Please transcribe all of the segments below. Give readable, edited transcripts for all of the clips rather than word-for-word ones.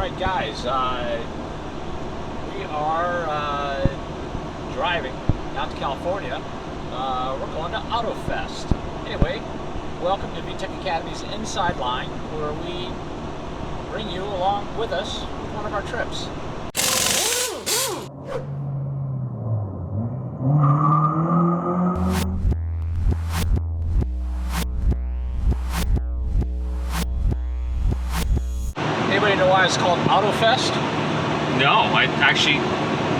right, guys, we are driving out to California. We're going to Otto Fest. Anyway, welcome to VTEC Academy's Inside Line, where we bring you along with us with one of our trips. Anybody know why it's called Otto Fest? No,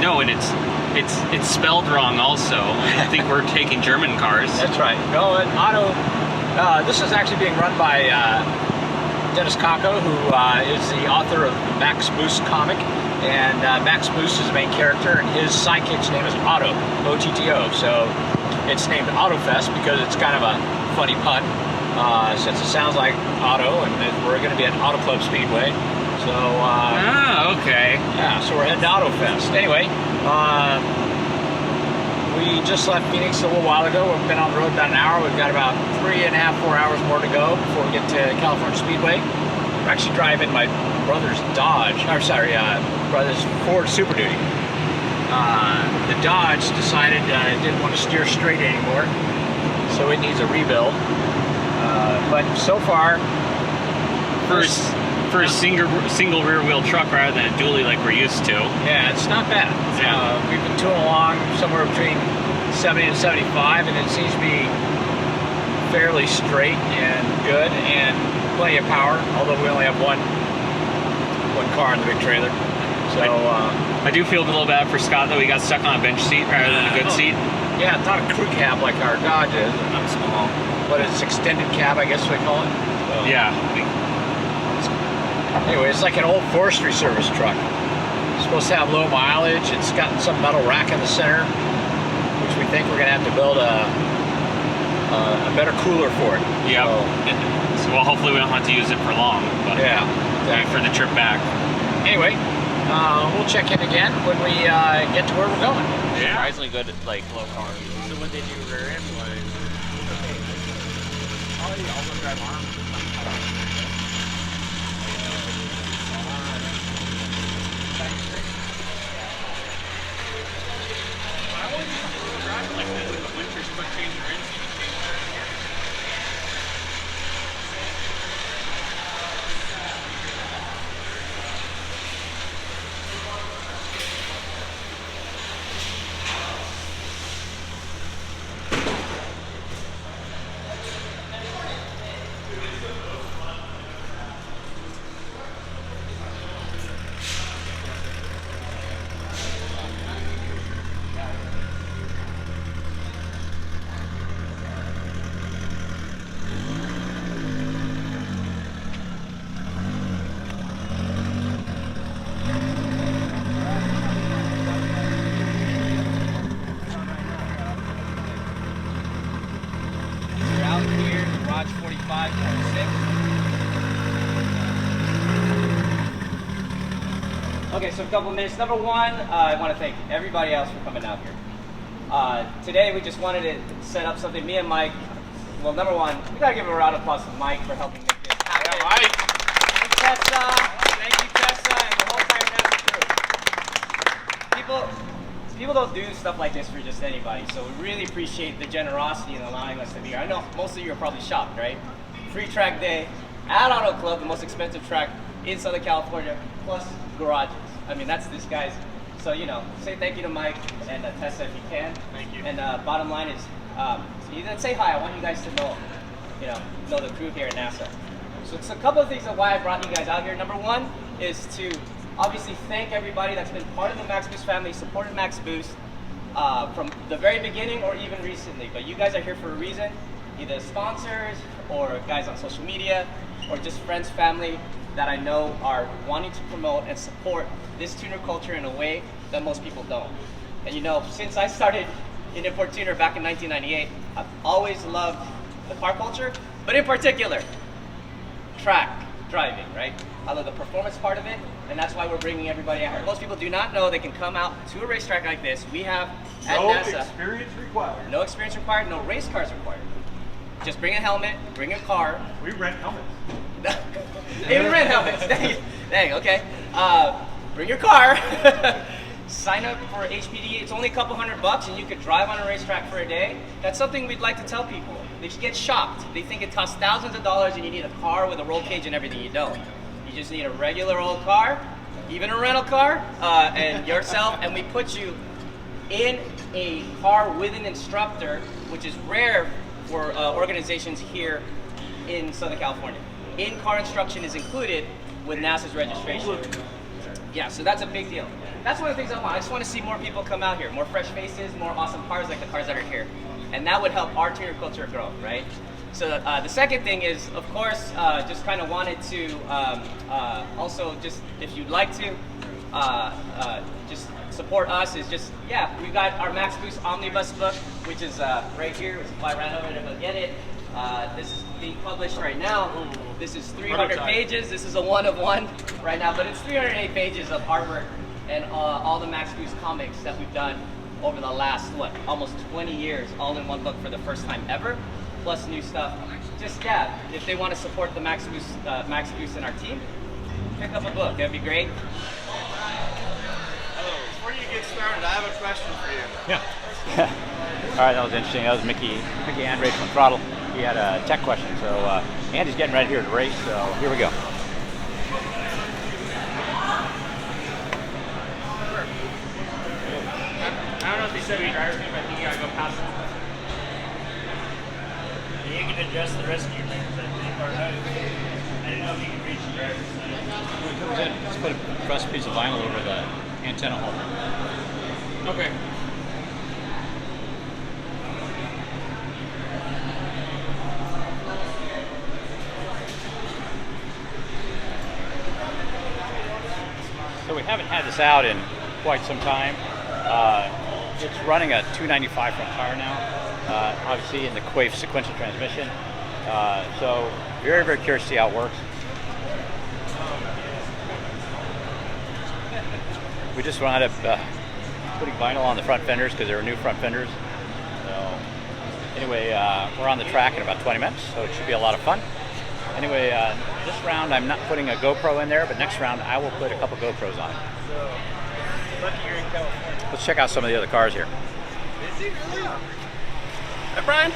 no, and it's spelled wrong also. I think we're taking German cars. That's right. No, and Otto, this is actually being run by Dennis Caco, who is the author of Max Boost comic, and Max Boost is the main character, and his sidekick's name is Otto, O-T-T-O, so it's named Otto Fest because it's kind of a funny pun, since it sounds like Otto, and we're going to be at Auto Club Speedway, so okay. Yeah, so we're heading to Otto Fest. Anyway, we just left Phoenix a little while ago. We've been on the road about an hour. We've got about 3.5, 4 hours more to go before we get to California Speedway. We're actually driving my brother's Dodge, brother's Ford Super Duty. The Dodge decided it didn't want to steer straight anymore, so it needs a rebuild. But so far, For a single rear wheel truck rather than a dually like we're used to. Yeah, it's not bad. Yeah. We've been tooling along somewhere between 70 and 75, and it seems to be fairly straight and good, and plenty of power. Although we only have one car in the big trailer. So I do feel a little bad for Scott that we got stuck on a bench seat rather than a good seat. Yeah, it's not a crew cab like our Dodge is. Not small. But it's extended cab, I guess we call it. So, Yeah. anyway, it's like an old forestry service truck. It's supposed to have low mileage. It's got some metal rack in the center, which we think we're going to have to build a better cooler for it. Yeah. So, well, hopefully we don't have to use it for long. But Yeah, maybe for the trip back. Anyway, we'll check in again when we get to where we're going. Yeah. Surprisingly good at like low cars. So what they do rear end was all-wheel drive arms. Okay, so a couple of minutes. Number one, I want to thank everybody else for coming out here. Today we just wanted to set up something, me and Mike. Well, number one, we gotta give a round of applause to Mike for helping make this happen. Yeah, Mike. Thank you, Tessa, and the whole entire Napa crew. People don't do stuff like this for just anybody, so we really appreciate the generosity in allowing us to be here. I know most of you are probably shocked, right? Free track day at Auto Club, the most expensive track in Southern California, plus garages. I mean, that's this guy's. So, you know, say thank you to Mike and Tessa if you can. Thank you. And bottom line is, say hi. I want you guys to know the crew here at NASA. So it's a couple of things of why I brought you guys out here. Number one is to obviously thank everybody that's been part of the Max Boost family, supported Max Boost from the very beginning or even recently. But you guys are here for a reason, either sponsors or guys on social media or just friends, family that I know are wanting to promote and support this tuner culture in a way that most people don't. And you know, since I started in import tuner back in 1998, I've always loved the car culture, but in particular, track driving, right? I love the performance part of it, and that's why we're bringing everybody out here. Most people do not know they can come out to a racetrack like this. We have at NASA, No experience required. no experience required, no race cars required. Just bring a helmet, bring a car. We rent helmets. Even rent helmets. Dang, okay. bring your car, sign up for HPD. It's only a couple $100 and you could drive on a racetrack for a day. That's something we'd like to tell people. They just get shocked. They think it costs thousands of dollars and you need a car with a roll cage and everything. You don't. You just need a regular old car, even a rental car, and yourself, and we put you in a car with an instructor, which is rare for organizations here in Southern California. In-car instruction is included with NASA's registration. Yeah, so that's a big deal. That's one of the things I want. I just want to see more people come out here, more fresh faces, more awesome cars like the cars that are here. And that would help our touring culture grow, right? So the second thing is, of course, just kind of wanted to also just, if you'd like to, just support us is just, yeah, we got our Max Boost Omnibus book, which is right here. It's I ran over to go get it. This is being published right now. This is 300 pages. This is a one-of-one right now, but it's 308 pages of artwork and all the Max Boost comics that we've done over the last, almost 20 years, all in one book for the first time ever, plus new stuff. Just, yeah, if they want to support the Max Boost and our team, pick up a book. That'd be great. Before you get started, I have a question for you. Yeah. All right, that was interesting. That was Mickey Andrade from Throtl. He had a tech question, so Andy's getting ready here to race, so here we go. I don't know if they said we driver's name, but I think you gotta go past it. You can adjust the rest of your things, I think, or I didn't know if you could reach the driver's side. When it comes in, just put a pressed piece of vinyl over the antenna holder. Okay. So we haven't had this out in quite some time. It's running a 295 front tire now, obviously in the Quave sequential transmission. So very, very curious to see how it works. We just wound up putting vinyl on the front fenders because they were new front fenders. So anyway, we're on the track in about 20 minutes, so it should be a lot of fun. Anyway, this round I'm not putting a GoPro in there, but next round I will put a couple GoPros on it. So, lucky you're in California. Let's check out some of the other cars here. Is he really? Hey, Brian.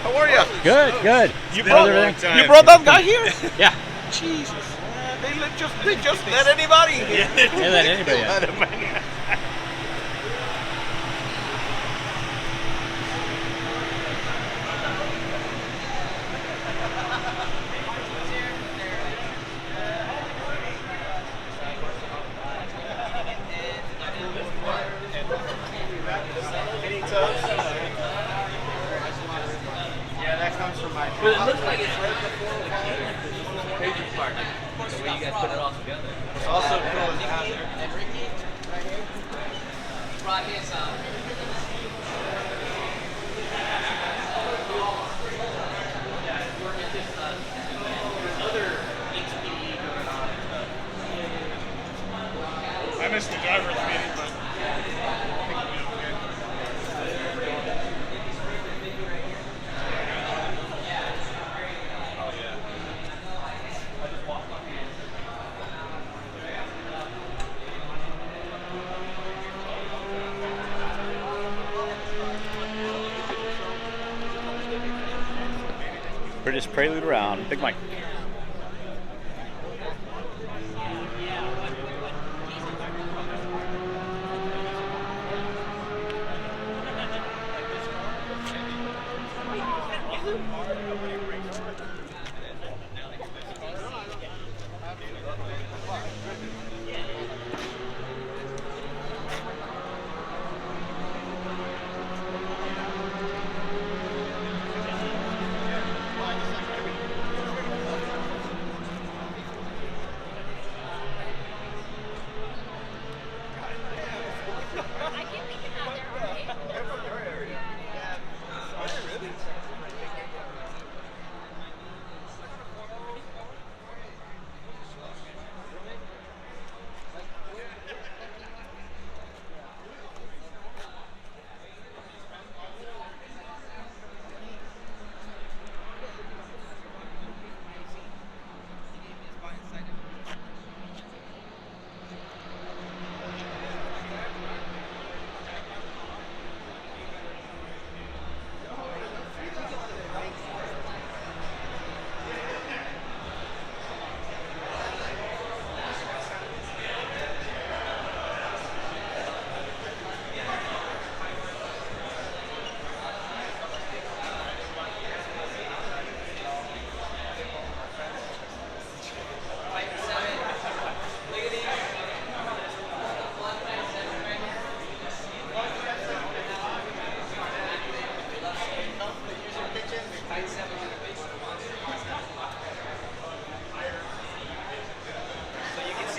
How are you? Good, good. You brought that guy here? Yeah. Jesus. They just let anybody in. Yeah, they let anybody in. Yeah, that comes from my. Well, it looks like it's right before the crazy part. The way you guys put it all together. It's also cool as how they're. And Ricky, right here, brought his other HPD going on. I missed the driver's meeting, but I think we did okay. Oh, yeah. British Prelude around. Big Mike.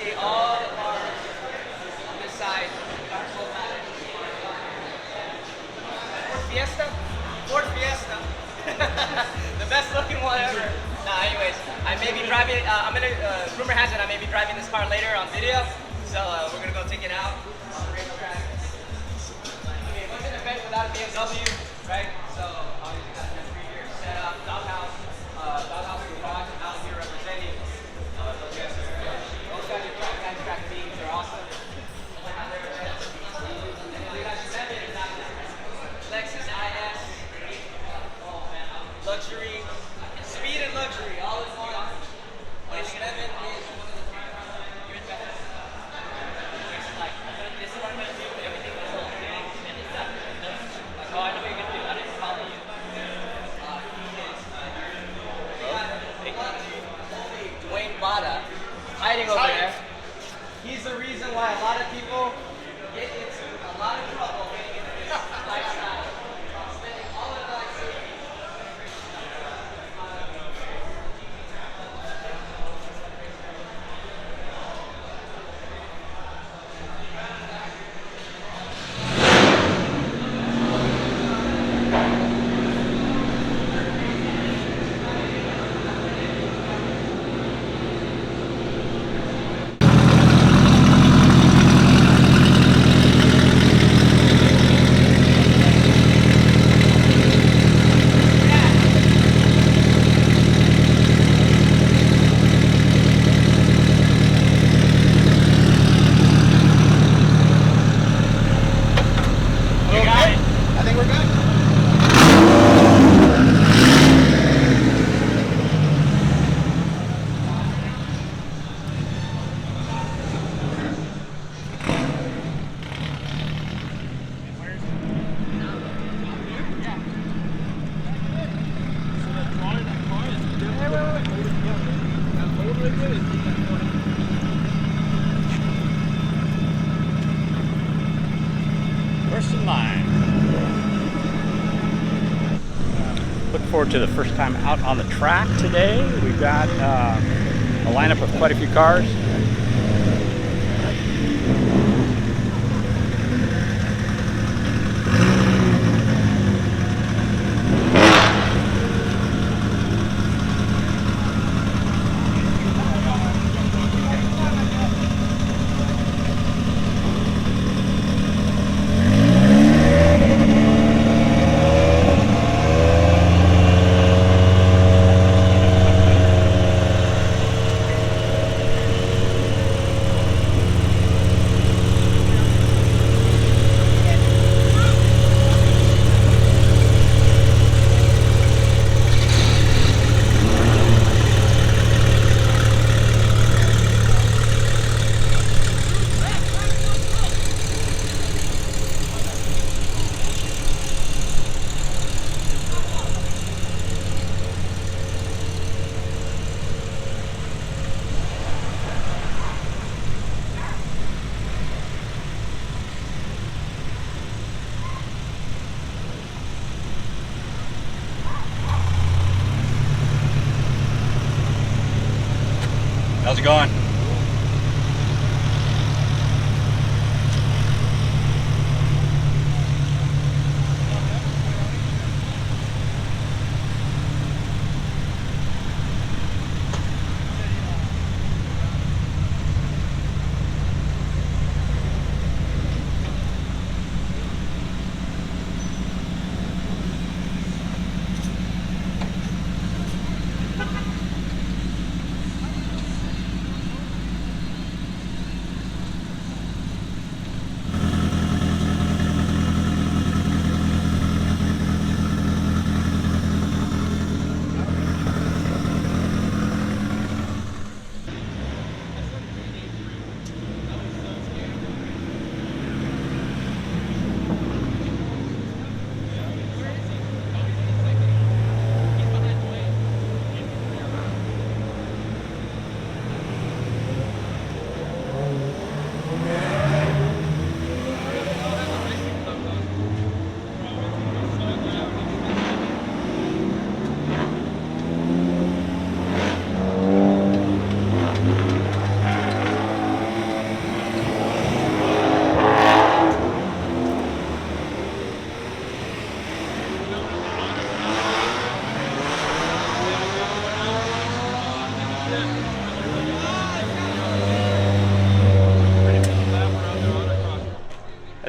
see all the cars on this side. Ford Fiesta. The best looking one ever. Nah, anyways, I may be driving, rumor has it I may be driving this car later on video, so we're gonna go take it out on the racetrack. I mean, what's an event without a BMW, right? So, obviously got the here set up, doghouse garage out here representing those guys are track meetings, they're awesome. And then we got 7 Lexus IS. Oh man, luxury, speed and luxury, all in one. 7 is one of the this is what I'm gonna do. Everything was all big and it's not like, oh, I know what you're gonna do. I didn't follow you. He is Dwayne Bada hiding over there. He's the reason why a lot of people get into a lot of trouble getting into this lifestyle. Spending all of their life savings. First in line. Looking forward to the first time out on the track today. We've got a lineup of quite a few cars. How's it going?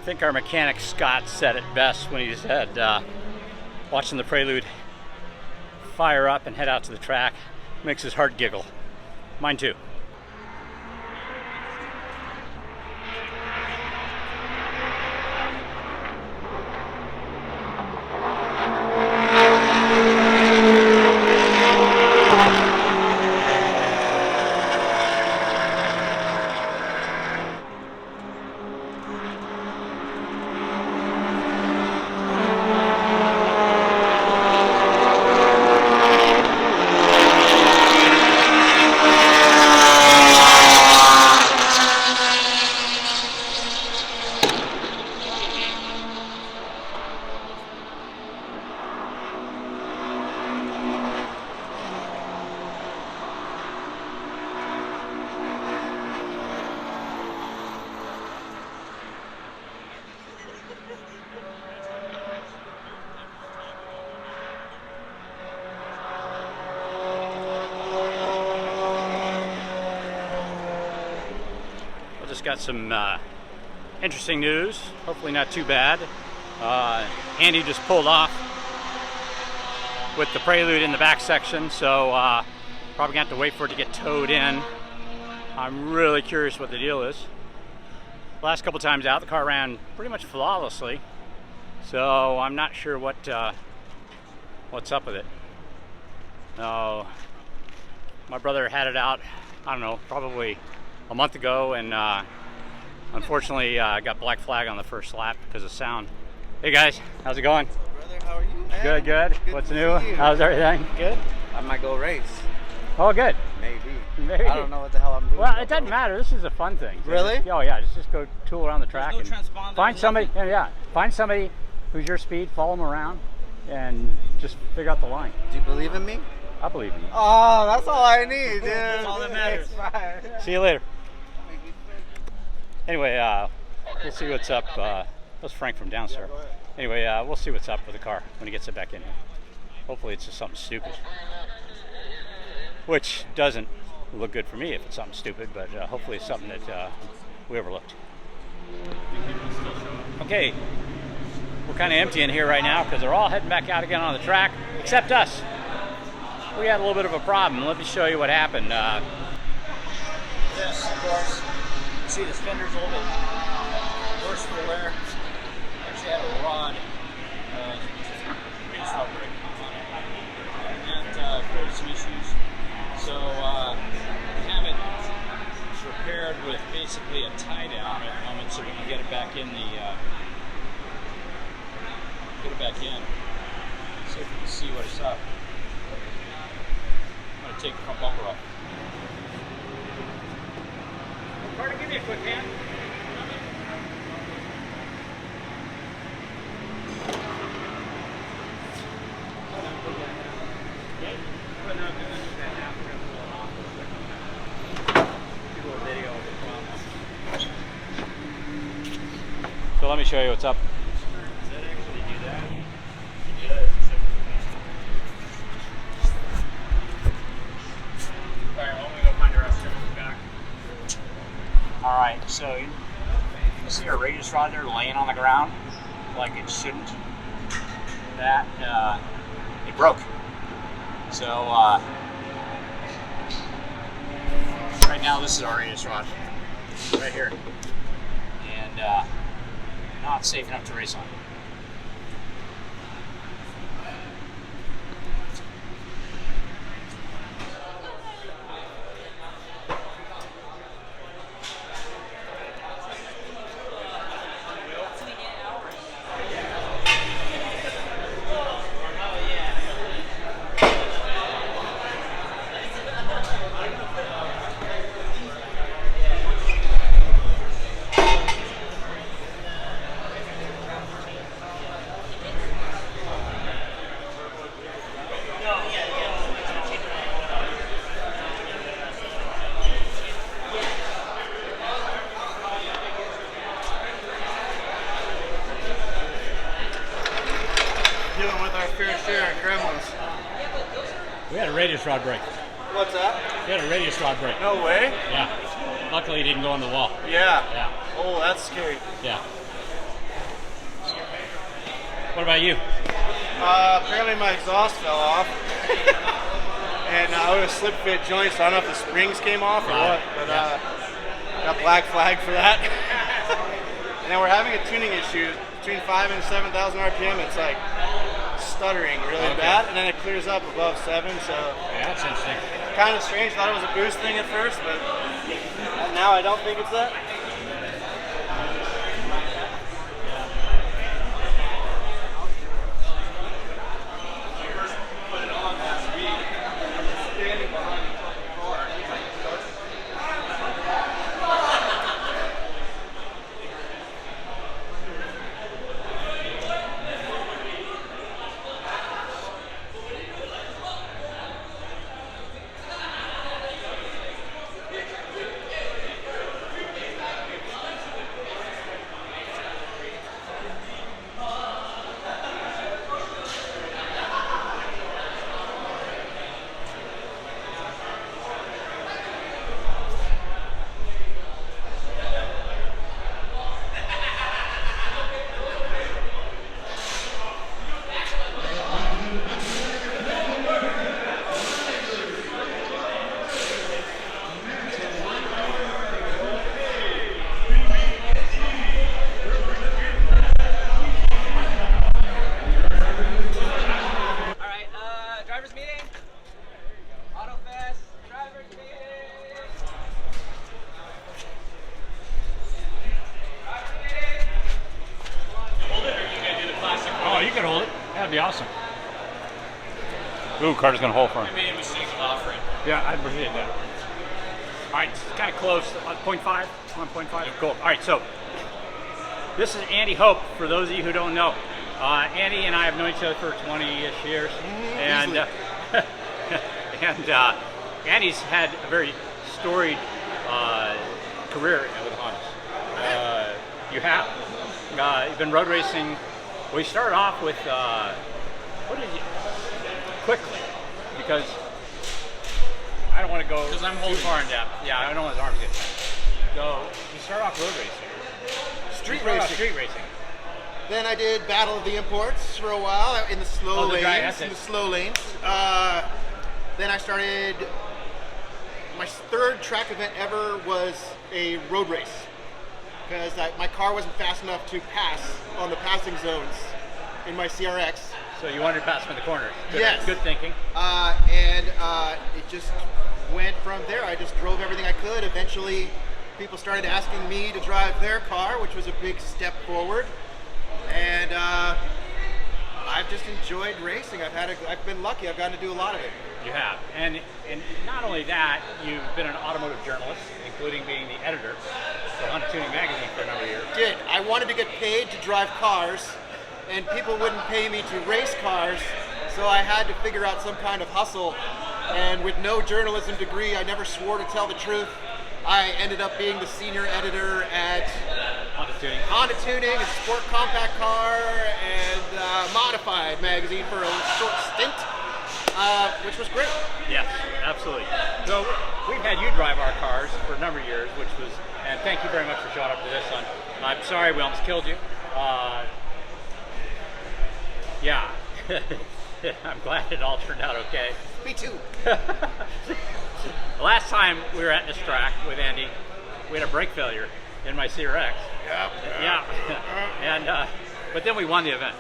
think our mechanic Scott said it best when he said watching the Prelude fire up and head out to the track makes his heart giggle. Mine too. Got some interesting news, hopefully not too bad. Andy just pulled off with the Prelude in the back section, so probably gonna have to wait for it to get towed in. I'm really curious what the deal is. Last couple times out, the car ran pretty much flawlessly, so I'm not sure what's up with it. My brother had it out, I don't know, probably a month ago, and unfortunately got black flag on the first lap because of sound. Hey guys, how's it going? Brother, how are you, man? Good, good. What's new? How's everything? Good? I might go race. Oh, good. Maybe. I don't know what the hell I'm doing. Well, it doesn't matter. This is a fun thing. Really? Oh yeah, just go tool around the track no and transponder, find somebody. Yeah, find somebody who's your speed, follow them around, and just figure out the line. Do you believe in me? I believe in you. Oh, that's all I need, dude. That's all that matters. Fine. See you later. Anyway, we'll see what's up. That's Frank from Downstar. Anyway, we'll see what's up with the car when he gets it back in here. Hopefully it's just something stupid. Which doesn't look good for me if it's something stupid, but hopefully it's something that we overlooked. Okay, we're kind of empty in here right now because they're all heading back out again on the track, except us. We had a little bit of a problem. Let me show you what happened. This, of course. See, this fender's a little bit worse for wear. Actually had a rod, radius rod break on it, and created some issues. So have it repaired with basically a tie down at the moment, so we can get it back in the See if you can see what it's up. I'm gonna take the front bumper off. Carter, give me a quick hand. So let me show you what's up. Does that actually do that? It does, except for Alright, I'm gonna go find the rest of it back. Alright, so you see our radius rod there laying on the ground like it shouldn't. That, it broke. So, right now this is our radius rod, right here. And not safe enough to race on. We had a radius rod break. What's that? We had a radius rod break. No way? Yeah. Luckily, it didn't go on the wall. Yeah. Yeah. Oh, that's scary. Yeah. What about you? Apparently my exhaust fell off. And I was slip fit joint, so I don't know if the springs came off or what, but got black flag for that. And then we're having a tuning issue between 5 and 7,000 RPM. It's like stuttering really bad, and then it clears up above 7. So Yeah, that's interesting. kind of strange. Thought it was a boost thing at first, but now I don't think it's that. Drivers meeting. Otto Fest. Drivers meeting. Drivers meeting. Hold it, or you gonna do the plastic? Oh, you can hold it. That'd be awesome. Ooh, Carter's gonna hold for him. I made a mistake of offering. Yeah, I appreciate that. All right, it's kind of close. 0.5, 1.5. Cool. All right, so this is Andy Hope. For those of you who don't know, Andy and I have known each other for 20-ish years, and Andy's had a very storied career with Hondas. You have. You've been road racing. We started off with what did you? Quickly, because I don't want to go too far in depth. Yeah, I don't want his arms to get tight. So you start off road racing. Street You start off racing. Street racing. Then I did Battle of the Imports for a while in the slow Oh, the lanes. drive, that's in it. the slow lanes. Then I started. My third track event ever was a road race because my car wasn't fast enough to pass on the passing zones in my CRX. So you wanted to pass him in the corners. Good, Yes. Good thinking. And it just went from there. I just drove everything I could. Eventually, people started asking me to drive their car, which was a big step forward. And I've just enjoyed racing. I've been lucky. I've gotten to do a lot of it. You have. And not only that, you've been an automotive journalist, including being the editor for Honda Tuning Magazine for a number of years. I wanted to get paid to drive cars, and people wouldn't pay me to race cars, so I had to figure out some kind of hustle. And with no journalism degree, I never swore to tell the truth. I ended up being the senior editor at Honda Tuning. a sport compact car and modified magazine for a short stint, which was great. Yes, absolutely. So we've had you drive our cars for a number of years, which was, and thank you very much for showing up to this one. I'm sorry we almost killed you. Yeah, I'm glad it all turned out okay. Me too. The last time we were at this track with Andy, we had a brake failure in my CRX. Yeah. And but then we won the event.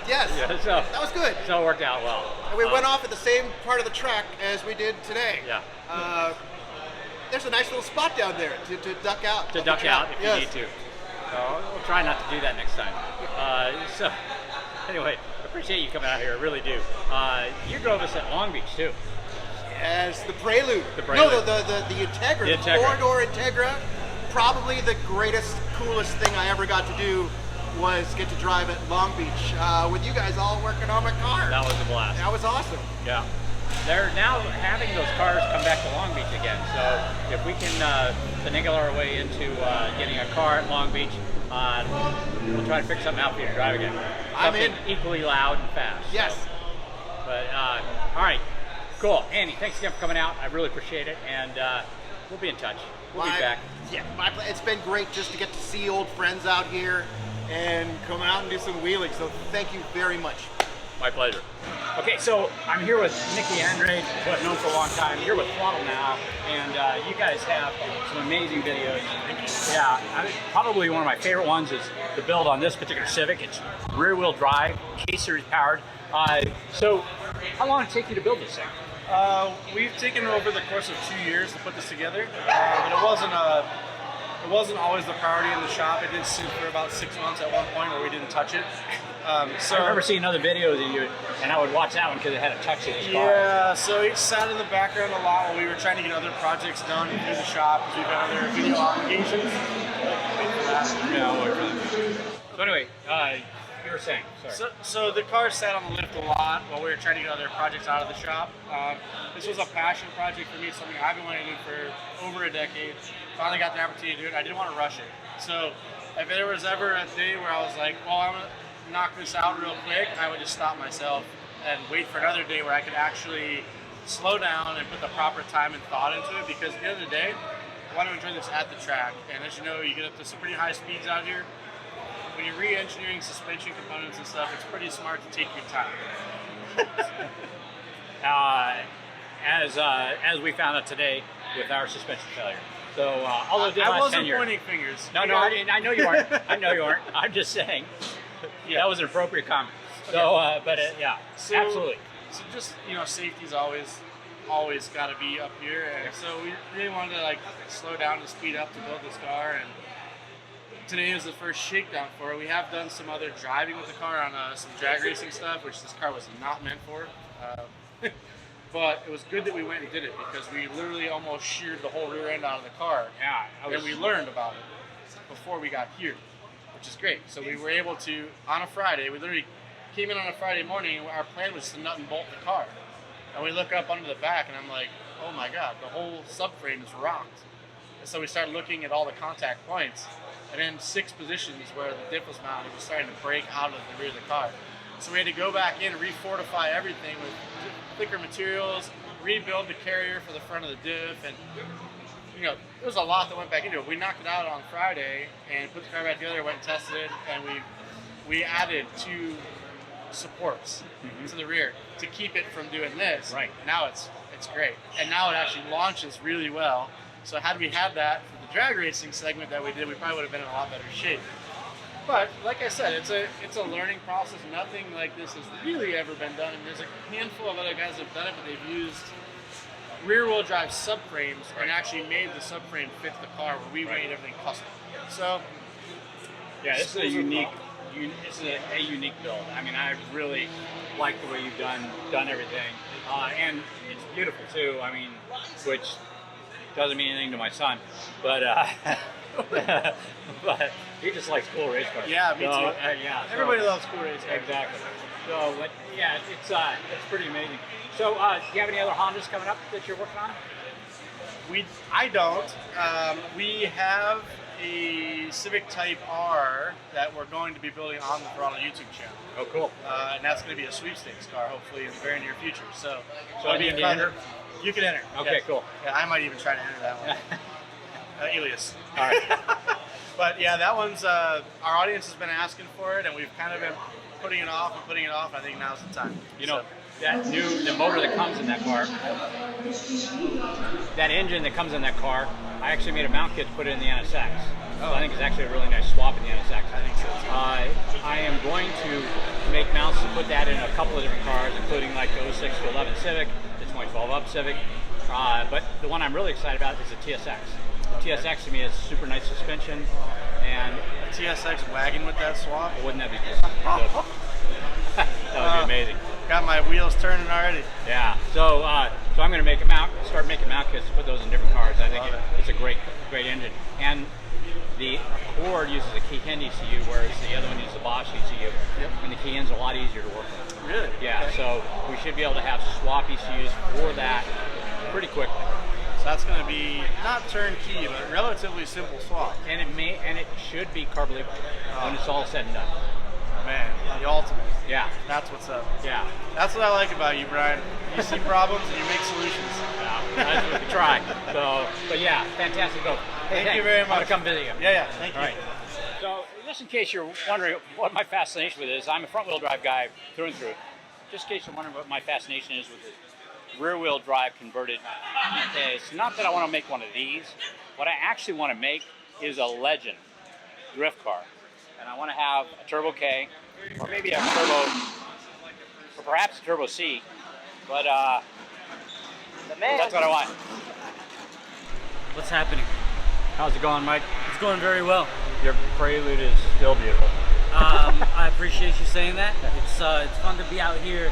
Yes, Yeah, so that was good. So it worked out well. And we went off at the same part of the track as we did today. Yeah. There's a nice little spot down there to duck out. To of the duck track. out if you need to. So we'll try not to do that next time. So anyway, I appreciate you coming out here. I really do. You drove us at Long Beach too. As the Prelude. The Prelude. No, the Integra. The The Integra. four-door Integra. Probably the greatest, coolest thing I ever got to do was get to drive at Long Beach with you guys all working on my car. That was a blast. That was awesome. Yeah. They're now having those cars come back to Long Beach again. So if we can finagle our way into getting a car at Long Beach, we'll try to fix something out for you to drive again. I'm Something in. equally loud and fast. Yes. So. But all right, cool. Andy, thanks again for coming out. I really appreciate it, and we'll be in touch. We'll be back. Yeah, it's been great just to get to see old friends out here and come out and do some wheeling. So thank you very much. My pleasure. Okay, so I'm here with Mickey Andrade, who I've known for a long time. Here with Throtl now, and you guys have some amazing videos. Yeah, probably one of my favorite ones is the build on this particular Civic. It's rear-wheel drive, K-Series powered. So, how long did it take you to build this thing? We've taken over the course of 2 years to put this together, but it wasn't always the priority in the shop. It did sit for about 6 months at one point where we didn't touch it. So I remember seeing other videos of you, and I would watch that one because it had a touch in its car. Yeah, so it sat in the background a lot while we were trying to get other projects done through the shop because we've had other video obligations. So anyway, you were saying, sorry. So the car sat on the lift a lot while we were trying to get other projects out of the shop. This was a passion project for me, something I've been wanting to do for over a decade. Finally got the opportunity to do it. I didn't want to rush it. So if there was ever a day where I was like, well, I'm going to knock this out real quick, I would just stop myself and wait for another day where I could actually slow down and put the proper time and thought into it, because at the end of the day, I want to enjoy this at the track. And as you know, you get up to some pretty high speeds out here. When you're re-engineering suspension components and stuff, it's pretty smart to take your time. As we found out today with our suspension failure. So although it did I last wasn't 10 years. pointing fingers. No, I know you aren't. I know you aren't. I'm just saying. Yeah. That was an appropriate comment. So, yeah, So, absolutely. So just, safety's always got to be up here, and so we really wanted to slow down and speed up to build this car. And today was the first shakedown for it. We have done some other driving with the car on some drag racing stuff, which this car was not meant for. But it was good that we went and did it, because we literally almost sheared the whole rear end out of the car. Yeah, and we learned about it before we got here, which is great. So we were able to, on a Friday, we literally came in on a Friday morning, and our plan was to nut and bolt the car. And we look up under the back, and I'm like, oh my God, the whole subframe is rocked. And so we started looking at all the contact points, and in 6 positions where the diff was mounted, was starting to break out of the rear of the car. So we had to go back in and refortify everything with thicker materials, rebuild the carrier for the front of the diff, and there was a lot that went back into it. We knocked it out on Friday and put the car back together, went and tested it, and we added 2 supports to the rear to keep it from doing this. Right. Now it's great, and now it actually launches really well. So had we had that for the drag racing segment that we did, we probably would have been in a lot better shape. But like I said, it's a learning process. Nothing like this has really ever been done, and there's a handful of other guys that have done it, but they've used rear-wheel drive subframes and actually made the subframe fit the car, where we made everything custom. So Yeah, this is a unique build. I mean, I really like the way you've done everything, and it's beautiful too. I mean, which doesn't mean anything to my son, but but he just likes cool race cars. Yeah, me too. Yeah, everybody loves cool race cars. Exactly. So, but yeah, it's pretty amazing. So, do you have any other Hondas coming up that you're working on? I don't. We have a Civic Type R that we're going to be building on the Throtl YouTube channel. Oh, cool. And that's going to be a sweepstakes car, hopefully in the very near future. So I need to enter? You can enter. Okay, yes. cool. Yeah, I might even try to enter that one. Alias. All right. But yeah, that one's, our audience has been asking for it, and we've kind of been putting it off. I think now's the time. The motor that comes in that car, that engine that comes in that car, I actually made a mount kit to put it in the NSX. So I think it's actually a really nice swap in the NSX. I think so too. I am going to make mounts to put that in a couple of different cars, including like the 06 to 11 Civic, the 2012 Up Civic. But the one I'm really excited about is the TSX. The TSX to me has super nice suspension, and a TSX wagon with that swap. Wouldn't that be cool? That would be amazing. Got my wheels turning already. Yeah. So I'm going to start making mount kits to put those in different cars. I think it's a great engine. And the Accord uses a Keihin ECU, whereas the other one uses a Bosch ECU. Yep. And the Keihin's a lot easier to work with. Really? Yeah. Okay. So we should be able to have swap ECUs for that pretty quickly. So that's going to be not turnkey, but relatively simple swap. And it should be carb-levable when it's all said and done. Man, the ultimate. Yeah. That's what's up. Yeah. That's what I like about you, Brian. You see problems and you make solutions. Yeah, that's what we try. So, but yeah, fantastic build. Thank you very much. I'm gonna come visit you. Yeah, thank you. All right. So, just in case you're wondering what my fascination with it is, I'm a front-wheel drive guy through and through. Just in case you're wondering what my fascination is with the rear-wheel drive converted EK, it's not that I want to make one of these. What I actually want to make is a legend drift car. And I want to have a Turbo K, or maybe a Turbo, or perhaps a Turbo C. But that's what I want. What's happening? How's it going, Mike? It's going very well. Your Prelude is still beautiful. I appreciate you saying that. It's fun to be out here.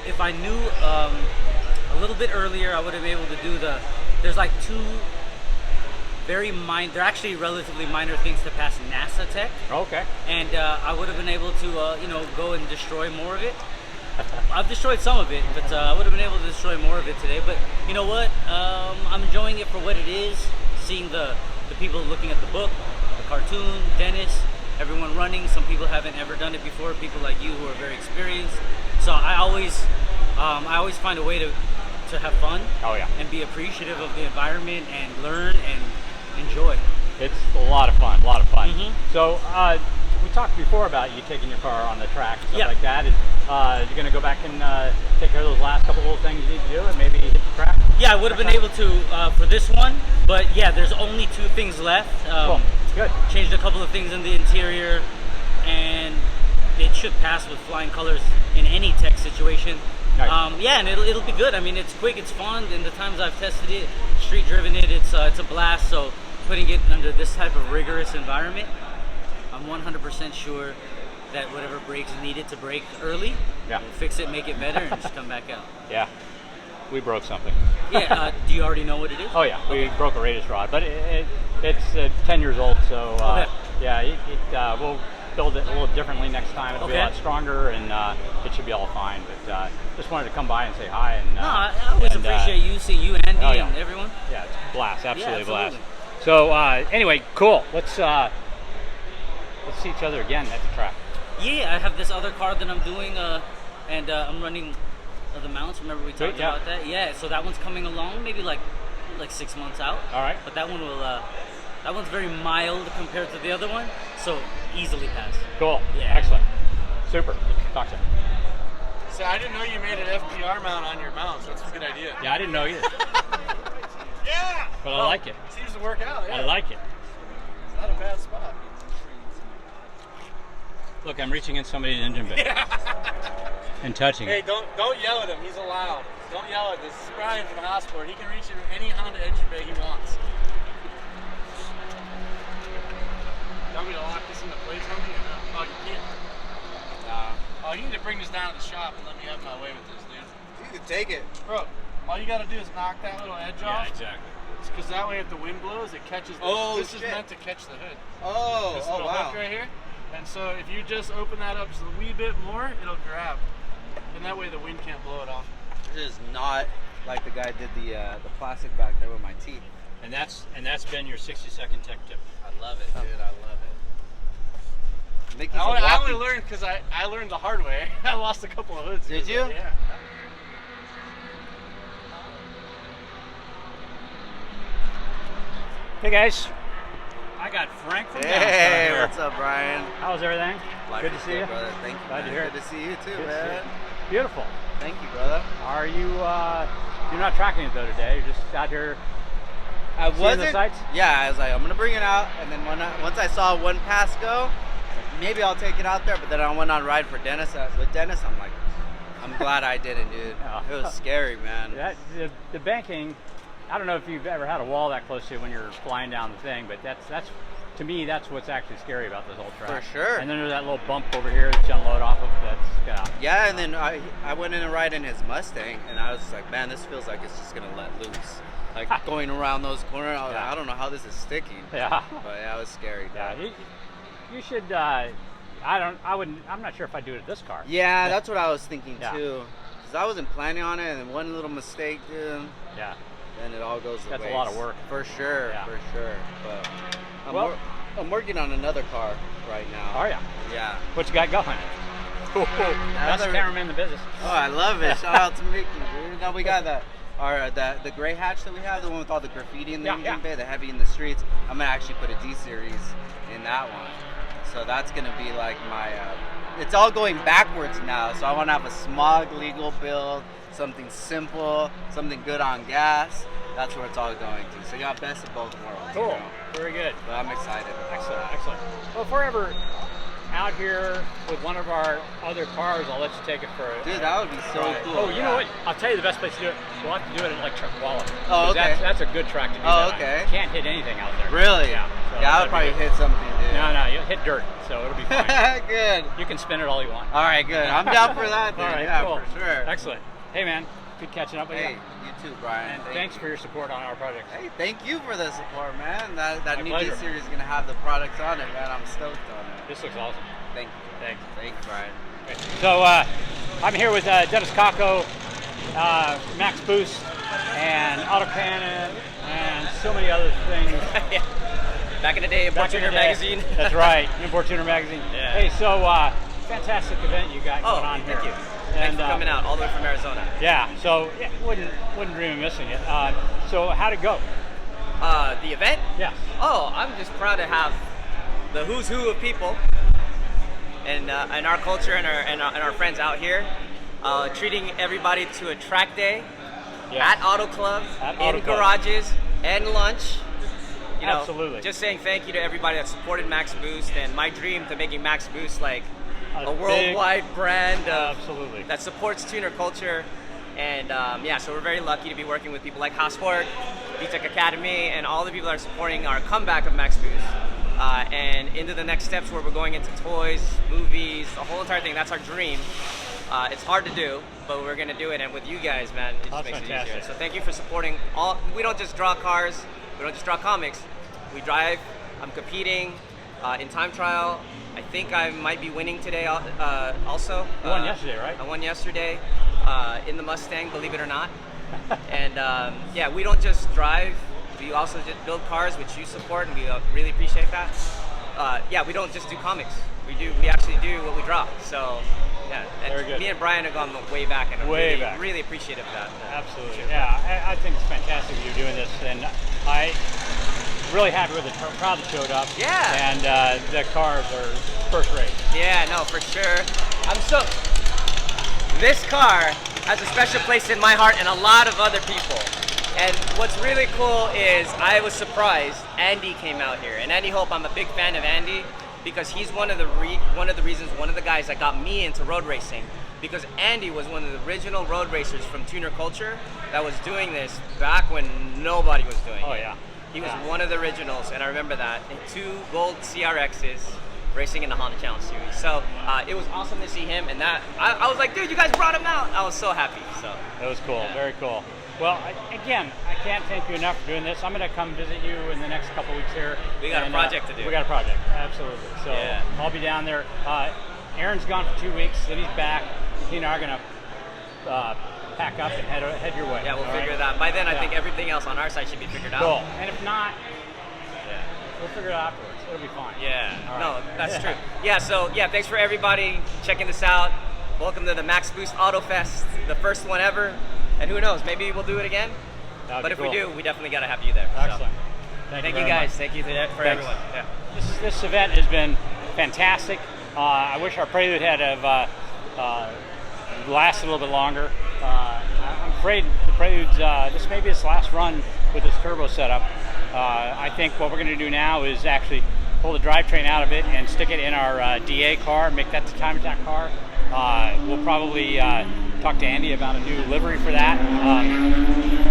If I knew a little bit earlier, I would have been able to do there's like two very they're actually relatively minor things to pass NASA tech. Okay. And I would have been able to, go and destroy more of it. I've destroyed some of it, but I would have been able to destroy more of it today. But you know what? I'm enjoying it for what it is. Seeing the people looking at the book, the cartoon, Dennis, everyone running. Some people haven't ever done it before. People like you who are very experienced. So I always find a way to have fun. Oh yeah. And be appreciative of the environment and learn and enjoy. It's a lot of fun. Mm-hmm. So we talked before about you taking your car on the track and stuff Yeah. like that. You're going to go back and take care of those last couple little things you need to do and maybe hit the track? Yeah, I would have been able to for this one, but yeah, there's only 2 things left. Cool. Good. Changed a couple of things in the interior, and it should pass with flying colors in any tech situation. Nice. Yeah, and it'll be good. I mean, it's quick, it's fun, and the times I've tested it, street driven it, it's a blast. So putting it under this type of rigorous environment, I'm 100% sure that whatever brakes needed to break early, Yeah. we'll fix it, make it better, and just come back out. Yeah. We broke something. Yeah, do you already know what it is? Oh yeah, we broke a radius rod, but it's 10 years old, so Okay. yeah, we'll build it a little differently next time. It'll be a Okay. lot stronger, and it should be all fine. But just wanted to come by and say hi. And No, I always appreciate you, see you, Andy, oh, yeah. and everyone. Yeah, it's a blast, absolutely a blast. absolutely. So anyway, cool. Let's see each other again at the track. Yeah, I have this other car that I'm doing, and I'm running the mounts. Remember we talked yeah. about that? Yeah, so that one's coming along, maybe like 6 months out. All right. But that one will, that one's very mild compared to the other one, so easily pass. Cool. Yeah. Excellent. Super. Talk to you. So I didn't know you made an FPR mount on your mounts. That's a good idea. Yeah, I didn't know either, Yeah. but I like it. Seems to work out. Yeah. I like it. It's not a bad spot. Look, I'm reaching in somebody's engine bay and touching Hey, it. don't yell at him. He's allowed. Don't yell at this. This is Brian from Osborne. He can reach in any Honda engine bay he wants. You want me to lock this into place on me or no? Oh, you can't. Nah. Oh, you need to bring this down to the shop and let me have my way with this, dude. You can take it. Bro, all you gotta do is knock that little edge off. exactly. Because that way if the wind blows, it catches the This is meant to catch the hood. Oh, This little hook right here. And so if you just open that up just a wee bit more, it'll grab. And that way the wind can't blow it off. It is not like the guy did the plastic back there with my teeth. And that's been your 60-second tech tip. I love it, dude. I love it. Mickey's I only learned because I learned the hard way. I lost a couple of hoods. Did you? Yeah. Hey guys, I got Frank from Downstar Hey, here. what's up, Brian? How's everything? Life Good is to see you. brother. Thank you. Glad to man. hear it. Good to see you too, Good to man. see you. Beautiful. Thank you, brother. Are you? You're not tracking it though today. You're just out here. I seeing wasn't. the sights? Yeah, I was like, I'm gonna bring it out, and then once I saw one pass go, maybe I'll take it out there. But then I went on a ride for Dennis. With Dennis, I'm like, I'm glad I didn't, dude. Yeah. It was scary, man. The banking. I don't know if you've ever had a wall that close to you when you're flying down the thing, but that's to me that's what's actually scary about this whole track. For sure. And then there's that little bump over here that you unload off of. That's Yeah, and then I went in and ride in his Mustang, and I was just like, man, this feels like it's just gonna let loose. Like going around those corners, I was like, I don't know how this is sticking. Yeah. But yeah, it was scary. Yeah. Dude. You should. I'm not sure if I'd do it at this car. Yeah, that's what I was thinking Yeah. too. Cause I wasn't planning on it, and then one little mistake, dude. Yeah. Then it all goes to That's waste. a lot of work. For sure, Yeah. for sure. But I'm working on another car right now. Are ya? Yeah. What you got going? Best cameraman in the business. Oh, I love it. Shout out to Mickey, dude. Now we got are the gray hatch that we have, the one with all the graffiti in the Yeah, engine yeah. bay, the heavy in the streets. I'm gonna actually put a D series in that one. So that's gonna be like my. It's all going backwards now. So I want to have a smog legal build, something simple, something good on gas. That's where it's all going to. So you got best of both worlds. Cool. You know? Very good. But I'm excited. about Excellent. that. Excellent. Well, if we're ever out here with one of our other cars, I'll let you take it for a Dude, that would be so ride. cool. Oh, you yeah. know what? I'll tell you the best place to do it. We'll have to do it at like Truckwalla. Oh, okay. That's a good track to do Oh, that on. okay. You can't hit anything out there. Really? Yeah. So Yeah, I that'd would be probably good. hit something, dude. No, you'll hit dirt, so it'll be fine. Good. You can spin it all you want. All right, good. I'm down for that, dude. All right, yeah, cool. for sure. Excellent. Hey, man, good catching up with Hey, you. you too, Brian. And thanks for your support on our projects. Hey, thank you for the support, man. That My new pleasure. D-Series is going to have the products on it, man. I'm stoked on it. This looks awesome. Thank you. Thanks. Thank you, Brian. So I'm here with Dennis Caco, Max Boost, and Auto Cannon, and so many other things. Back in the day, Back in the Tuner day. magazine. That's right, Import Tuner magazine. Yeah. Hey, so fantastic event you got going on here. thank you. And, Thanks for coming out all the way from Arizona. Yeah, so wouldn't dream of missing it. So how'd it go? The event? Yes. Oh, I'm just proud to have the who's who of people and our culture and our friends out here, treating everybody to a track day Yeah. at Auto Club, At in Auto Club. garages, and lunch. You know, Absolutely. just saying thank you to everybody that supported Max Boost, and my dream to making Max Boost like A a big- worldwide brand Absolutely. that supports tuner culture. And yeah, so we're very lucky to be working with people like Hasport, VTEC Academy, and all the people that are supporting our comeback of Max Boost. And into the next steps where we're going into toys, movies, the whole entire thing. That's our dream. It's hard to do, but we're gonna do it. And with you guys, man, it just That's makes it fantastic. easier. So thank you for supporting all. We don't just draw cars. We don't just draw comics. We drive. I'm competing in time trial. I think I might be winning today also. You won yesterday, right? I won yesterday in the Mustang, believe it or not. And yeah, we don't just drive. We also just build cars, which you support, and we really appreciate that. Yeah, we don't just do comics. We actually do what we draw. So yeah, and Very good. me and Brian have gone way back, and I'm Way really, back. really appreciative of that. Absolutely. Yeah, I think it's fantastic that you're doing this, and I really happy with the crowd that showed up. Yeah. And the cars are first rate. Yeah, no, for sure. This car has a special place in my heart and a lot of other people. And what's really cool is I was surprised Andy came out here. And Andy Hope, I'm a big fan of Andy because he's one of the guys that got me into road racing. Because Andy was one of the original road racers from Tuner Culture that was doing this back when nobody was doing it. Oh yeah. He was one of the originals, and I remember that. And 2 gold CRXs racing in the Honda Challenge Series. So it was awesome to see him, and that I was like, dude, you guys brought him out. I was so happy. So That was cool. Yeah. Very cool. Well, again, I can't thank you enough for doing this. I'm going to come visit you in the next couple weeks here. We got a project to do. We got a project, absolutely. So Yeah. I'll be down there. Aaron's gone for 2 weeks, then he's back. He and I are going to pack up and head your way. yeah, we'll all figure right? that. By then, I Yeah. think everything else on our side should be figured out. Cool. And if not, Yeah. we'll figure it out afterwards. It'll be fine. Yeah, All no, right. that's true. Yeah, so yeah, thanks for everybody checking this out. Welcome to the Max Boost Auto Fest, the first one ever. And who knows, maybe we'll do it again. That'd But be if cool. we do, we definitely got to have you there. So. Excellent. Thank you very guys. much. Thank you for Thanks. everyone. Yeah. This event has been fantastic. I wish our Prelude had have lasted a little bit longer. I'm afraid the Prelude's, this may be its last run with this turbo setup. I think what we're going to do now is actually pull the drivetrain out of it and stick it in our DA car, make that the time attack car. We'll probably talk to Andy about a new livery for that.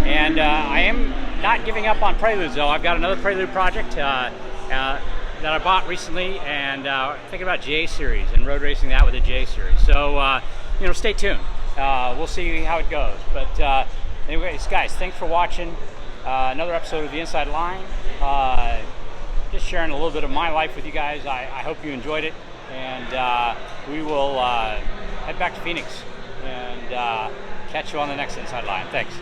And I am not giving up on Preludes though. I've got another Prelude project that I bought recently, and thinking about J Series and road racing that with a J Series. So you know, stay tuned. We'll see how it goes. But anyways, guys, thanks for watching another episode of The Inside Line. Just sharing a little bit of my life with you guys. I hope you enjoyed it, and we will head back to Phoenix and catch you on the next Inside Line. Thanks.